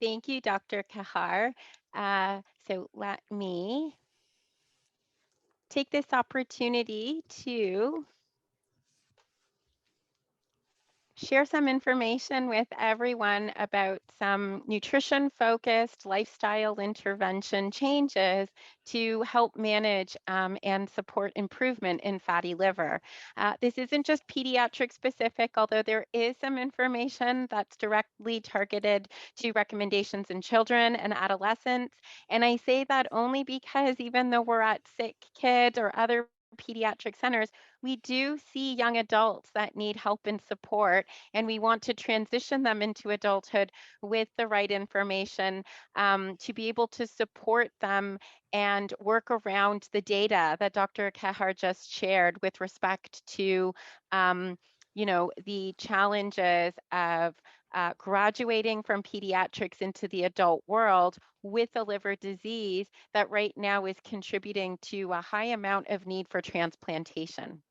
Thank you, Dr. Kahar. So let me take this opportunity to share some information with everyone about some nutrition-focused lifestyle intervention changes to help manage and support improvement in fatty liver. This isn't just pediatric specific, although there is some information that's directly targeted to recommendations in children and adolescents. And I say that only because even though we're at Sick Kids or other pediatric centers, we do see young adults that need help and support, and we want to transition them into adulthood with the right information to be able to support them and work around the data that Dr. Kehar just shared with respect to, um, the challenges of graduating from pediatrics into the adult world with a liver disease that right now is contributing to a high amount of need for transplantation.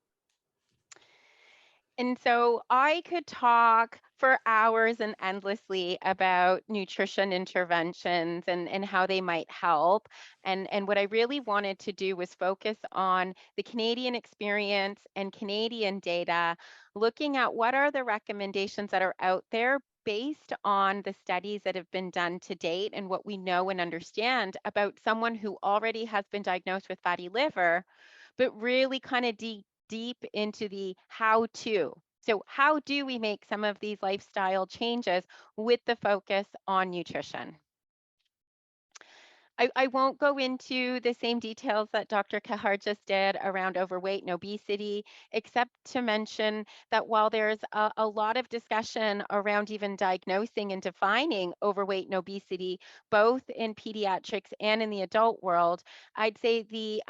And so I could talk for hours and endlessly about nutrition interventions and how they might help. And what I really wanted to do was focus on the Canadian experience and Canadian data, looking at what are the recommendations that are out there based on the studies that have been done to date and what we know and understand about someone who already has been diagnosed with fatty liver, but really kind of deep into the how to. So, how do we make some of these lifestyle changes with the focus on nutrition? I won't go into the same details that Dr. Kahar just did around overweight and obesity, except to mention that while there's a lot of discussion around even diagnosing and defining overweight and obesity, both in pediatrics and in the adult world, I'd say the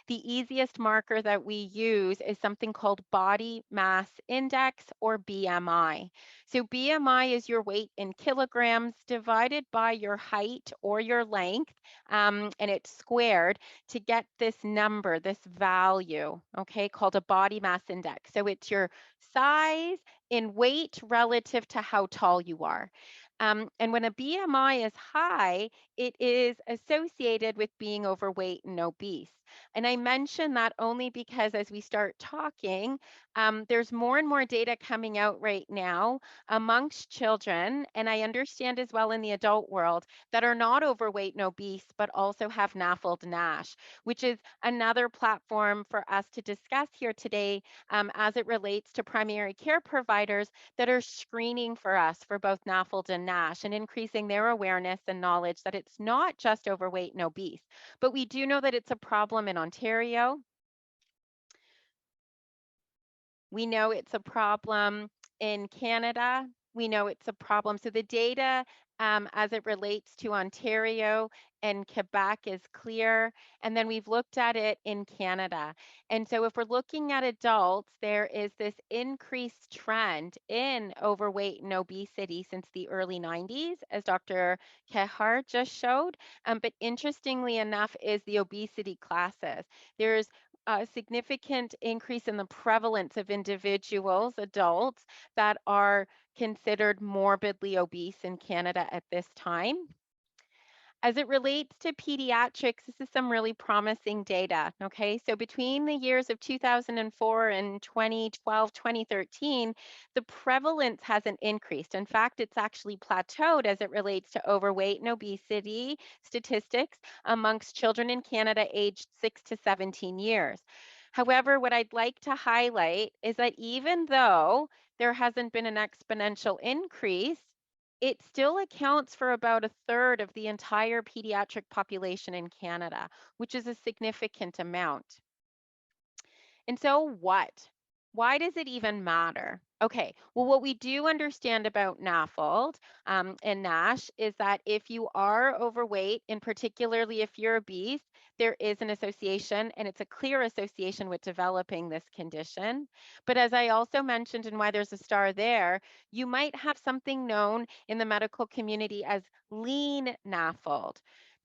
easiest marker that we use is something called body mass index, or BMI. So BMI is your weight in kilograms divided by your height or your length, and it's squared to get this number, this value, okay, called a body mass index. So it's your size in weight relative to how tall you are. And when a BMI is high, it is associated with being overweight and obese. And I mention that only because as we start talking, there's more and more data coming out right now amongst children, and I understand as well in the adult world, that are not overweight and obese, but also have NAFLD NASH, which is another platform for us to discuss here today as it relates to primary care providers that are screening for us for both NAFLD and NASH and increasing their awareness and knowledge that it's not just overweight and obese. But we do know that it's a problem in Ontario. We know it's a problem in Canada. We know it's a problem. So the data as it relates to Ontario and Quebec is clear. And then we've looked at it in Canada. And so if we're looking at adults, there is this increased trend in overweight and obesity since the early 90s, as Dr. Kehar just showed. But interestingly enough is the obesity classes. There's a significant increase in the prevalence of individuals, adults, that are considered morbidly obese in Canada at this time. As it relates to pediatrics, this is some really promising data, okay? So between the years of 2004 and 2012, 2013, the prevalence hasn't increased. In fact, it's actually plateaued as it relates to overweight and obesity statistics amongst children in Canada aged 6 to 17 years. However, what I'd like to highlight is that even though there hasn't been an exponential increase, it still accounts for about a third of the entire pediatric population in Canada, which is a significant amount. And so what? Why does it even matter? Okay, well, what we do understand about NAFLD and NASH is that if you are overweight, and particularly if you're obese, there is an association, and it's a clear association with developing this condition. But as I also mentioned, and why there's a star there, you might have something known in the medical community as lean NAFLD.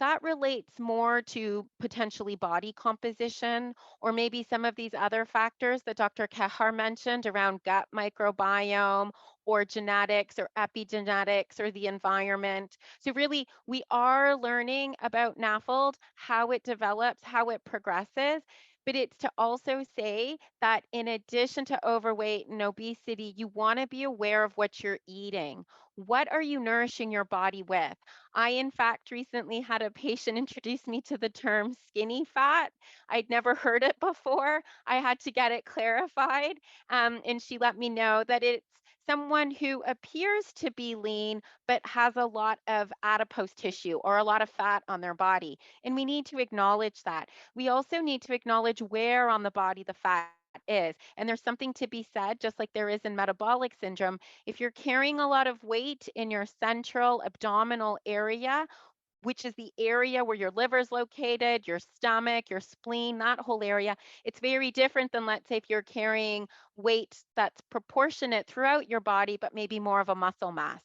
that relates more to potentially body composition or maybe some of these other factors that Dr. Kehar mentioned around gut microbiome or genetics or epigenetics or the environment. So really, we are learning about NAFLD, how it develops, how it progresses, but it's to also say that in addition to overweight and obesity, you want to be aware of what you're eating. What are you nourishing your body with? I, in fact, recently had a patient introduce me to the term skinny fat. I'd never heard it before. I had to get it clarified. And she let me know that it's someone who appears to be lean, but has a lot of adipose tissue or a lot of fat on their body. And we need to acknowledge that. We also need to acknowledge where on the body the fat is. And there's something to be said, just like there is in metabolic syndrome. If you're carrying a lot of weight in your central abdominal area, which is the area where your liver is located, your stomach, your spleen, that whole area. It's very different than, let's say, if you're carrying weight that's proportionate throughout your body, but maybe more of a muscle mass.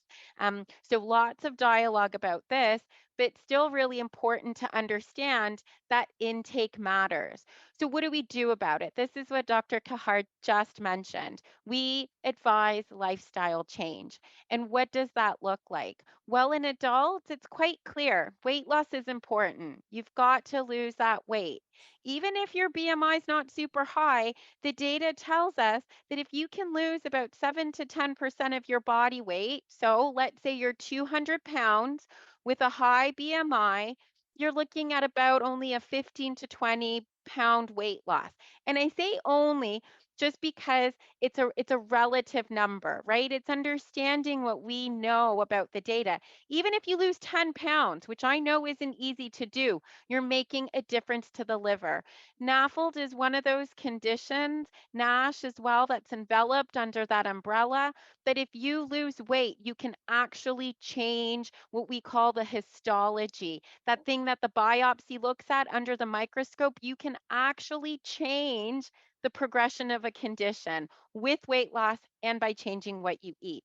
So lots of dialogue about this, but still really important to understand that intake matters. So what do we do about it? This is what Dr. Kahar just mentioned. We advise lifestyle change. And what does that look like? Well, in adults, it's quite clear. Weight loss is important. You've got to lose that weight. Even if your BMI is not super high, the data tells us that if you can lose about 7 to 10% of your body weight, so let's say you're 200 pounds with a high BMI, you're looking at about only a 15 to 20-pound weight loss. And I say only just because it's a relative number, right? It's understanding what we know about the data. Even if you lose 10 pounds, which I know isn't easy to do, you're making a difference to the liver. NAFLD is one of those conditions, NASH as well, that's enveloped under that umbrella, that if you lose weight, you can actually change what we call the histology. That thing that the biopsy looks at under the microscope, you can actually change the progression of a condition with weight loss and by changing what you eat.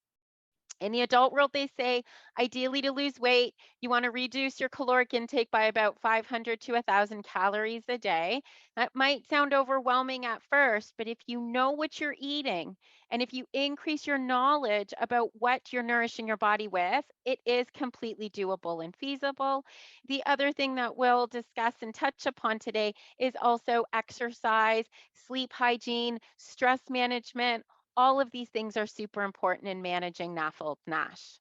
In the adult world, they say ideally to lose weight, you want to reduce your caloric intake by about 500 to 1,000 calories a day. That might sound overwhelming at first, but if you know what you're eating and if you increase your knowledge about what you're nourishing your body with, it is completely doable and feasible. The other thing that we'll discuss and touch upon today is also exercise, sleep hygiene, stress management. All of these things are super important in managing NAFLD NASH.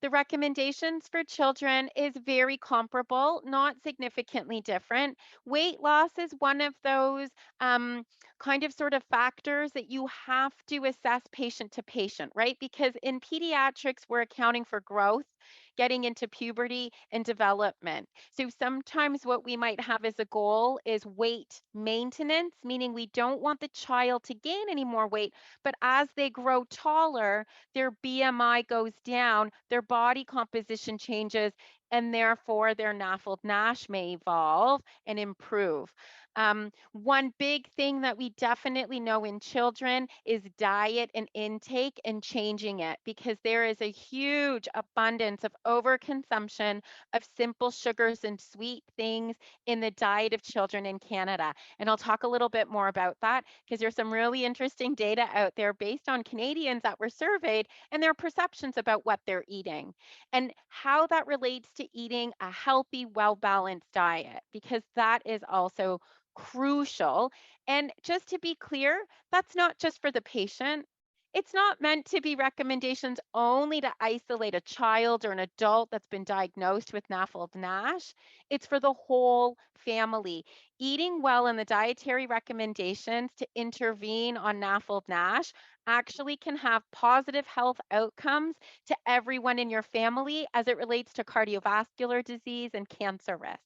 The recommendations for children is very comparable, not significantly different. Weight loss is one of those kind of sort of factors that you have to assess patient to patient, right? Because in pediatrics, we're accounting for growth, getting into puberty and development. So sometimes what we might have as a goal is weight maintenance, meaning we don't want the child to gain any more weight, but as they grow taller, their BMI goes down, their body composition changes, and therefore their NAFLD NASH may evolve and improve. One big thing that we definitely know in children is diet and intake and changing it because there is a huge abundance of overconsumption of simple sugars and sweet things in the diet of children in Canada. And I'll talk a little bit more about that because there's some really interesting data out there based on Canadians that were surveyed and their perceptions about what they're eating and how that relates to eating a healthy, well balanced diet, because that is also crucial. And just to be clear, that's not just for the patient. It's not meant to be recommendations only to isolate a child or an adult that's been diagnosed with NAFLD NASH. It's for the whole family. Eating well in the dietary recommendations to intervene on NAFLD NASH actually can have positive health outcomes to everyone in your family as it relates to cardiovascular disease and cancer risk.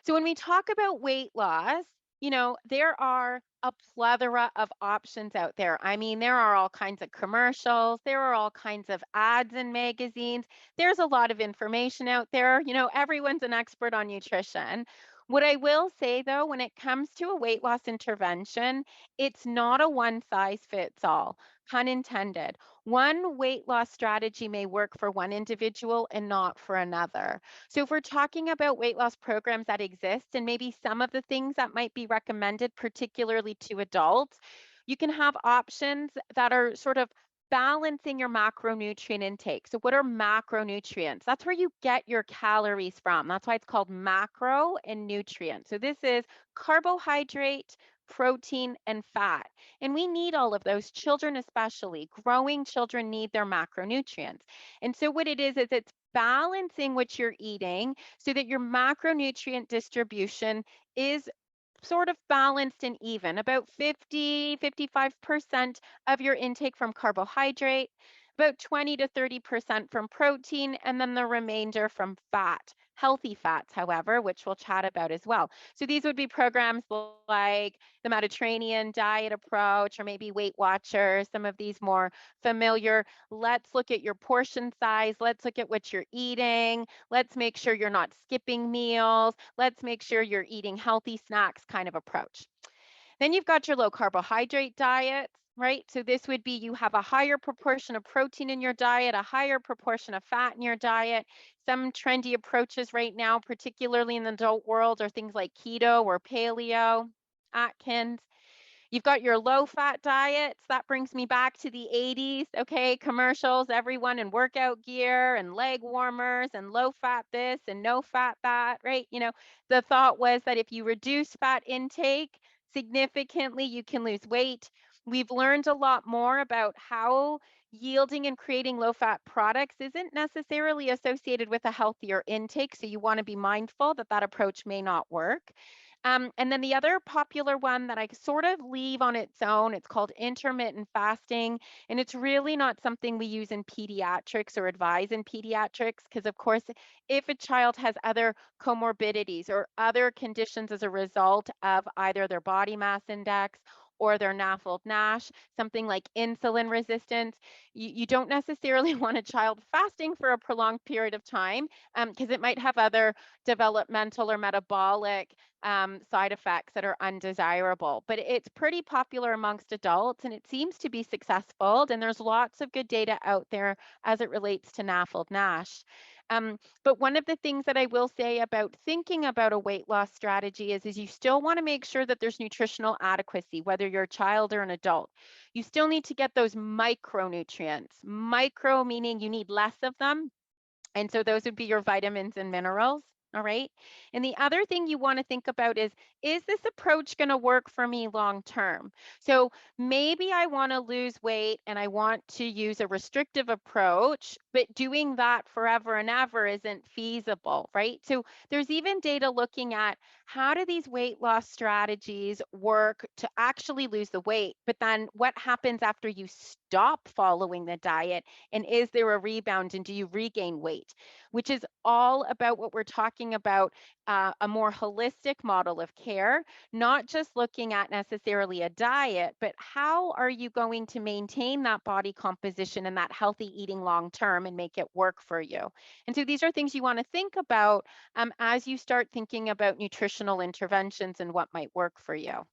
So when we talk about weight loss, there are a plethora of options out there. I mean, there are all kinds of commercials, there are all kinds of ads in magazines. There's a lot of information out there. Everyone's an expert on nutrition. What I will say though, when it comes to a weight loss intervention, it's not a one size fits all, pun intended. One weight loss strategy may work for one individual and not for another. So, if we're talking about weight loss programs that exist and maybe some of the things that might be recommended, particularly to adults, you can have options that are sort of balancing your macronutrient intake. So, what are macronutrients? That's where you get your calories from. That's why it's called macro and nutrient. So, this is carbohydrate, protein, and fat. And we need all of those. Children, especially, growing children need their macronutrients. And so, what it is it's balancing what you're eating so that your macronutrient distribution is sort of balanced and even, about 50, 55% of your intake from carbohydrate, about 20 to 30% from protein, and then the remainder from fat. Healthy fats, however, which we'll chat about as well. So these would be programs like the Mediterranean diet approach, or maybe Weight Watchers, some of these more familiar. Let's look at your portion size. Let's look at what you're eating. Let's make sure you're not skipping meals. Let's make sure you're eating healthy snacks kind of approach. Then you've got your low carbohydrate diets, right? So this would be you have a higher proportion of protein in your diet, a higher proportion of fat in your diet. Some trendy approaches right now, particularly in the adult world, are things like keto or paleo, Atkins. You've got your low fat diets. That brings me back to the 80s. Okay, commercials, everyone in workout gear and leg warmers and low fat this and no fat that, right? The thought was that if you reduce fat intake significantly, you can lose weight. We've learned a lot more about how yielding and creating low fat products isn't necessarily associated with a healthier intake. So you want to be mindful that that approach may not work. And then the other popular one that I sort of leave on its own, it's called intermittent fasting. And it's really not something we use in pediatrics or advise in pediatrics, because, of course, if a child has other comorbidities or other conditions as a result of either their body mass index or their NAFLD NASH, something like insulin resistance, you don't necessarily want a child fasting for a prolonged period of time because it might have other developmental or metabolic side effects that are undesirable. But it's pretty popular amongst adults and it seems to be successful. And there's lots of good data out there as it relates to NAFLD NASH. But one of the things that I will say about thinking about a weight loss strategy is you still want to make sure that there's nutritional adequacy, whether you're a child or an adult. You still need to get those micronutrients. Micro meaning you need less of them, and so those would be your vitamins and minerals. All right. And the other thing you want to think about is this approach going to work for me long term? So maybe I want to lose weight and I want to use a restrictive approach, but doing that forever and ever isn't feasible, right? So there's even data looking at how do these weight loss strategies work to actually lose the weight, but then what happens after you stop following the diet? And is there a rebound and do you regain weight? Which is all about what we're talking about, a more holistic model of care, not just looking at necessarily a diet, but how are you going to maintain that body composition and that healthy eating long term and make it work for you? And so these are things you want to think about as you start thinking about nutritional interventions and what might work for you.